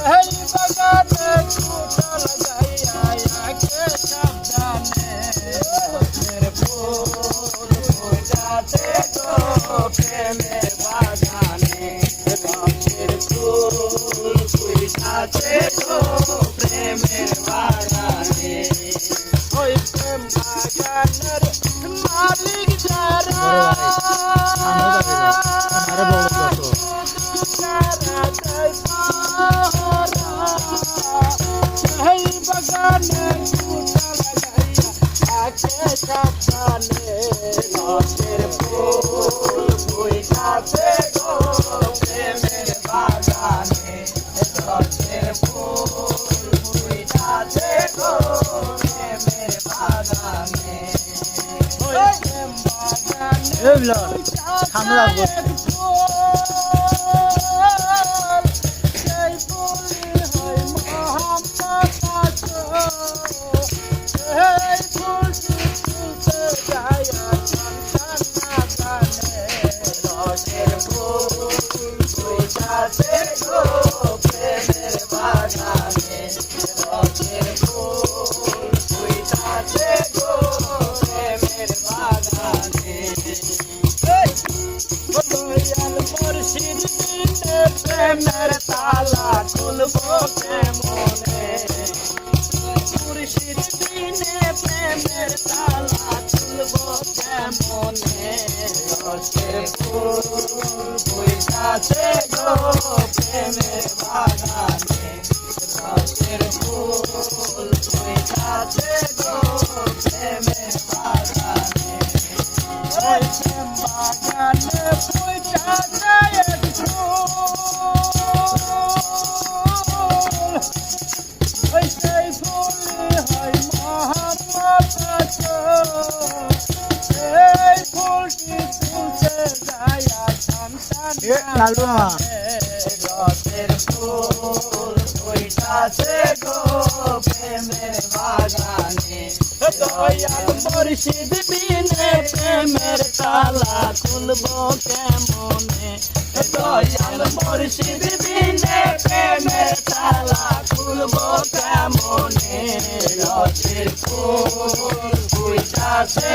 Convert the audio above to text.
এই বাগানে কুটা লাগাইয়া একে সাবধানে রসের ফুল ফুটাছে গো প্রেমের বাগানে রসের ফুল ফুটাছে গো প্রেমের বাগানে ওই প্রেম বাগানের মালিক যারা এই বাগানে কুটা লাগাইয়া একে সাবধানে রসের ফুল ফুটাছে গো প্রেমের বাগানে রসের ফুল ফুটাছে গো প্রেমের বাগানে ওই প্রেম বাগানে সেই ফুলই হয় মোহাম্মদ এই ফুলটি ফুলতে যায় সন্তান না জানে রসের ফুল ফুটাছে গো প্রেমের বাগানে রসের ফুল ফুটাছে গো প্রেমের বাগানে দয়াল মুর্শিদ বিনে প্রেমের তালা খুলবো কেমনে মুর্শিদ বিনে প্রেমের তালা খুলবো কেমনে রসের ফুল ফুটাছে গো প্রেমের বাগানে রসের ফুল ফুটাছে গো প্রেমের বাগানে ওই প্রেম বাগানে ফুটাছে এক ফুল ওই সেই ফুলই হয় মোহাম্মদ এই ফুলটি ফুলতে যায় সন্তান রসের ফুল ফুটাছে গো প্রেমের বাগানে দয়াল মুর্শিদ বিনে প্রেমের তালা খুলবো কেমনে দয়াল মুর্শিদ বিনে প্রেমের তালা খুলবো কেমনে রসের ফুল ফুটাছে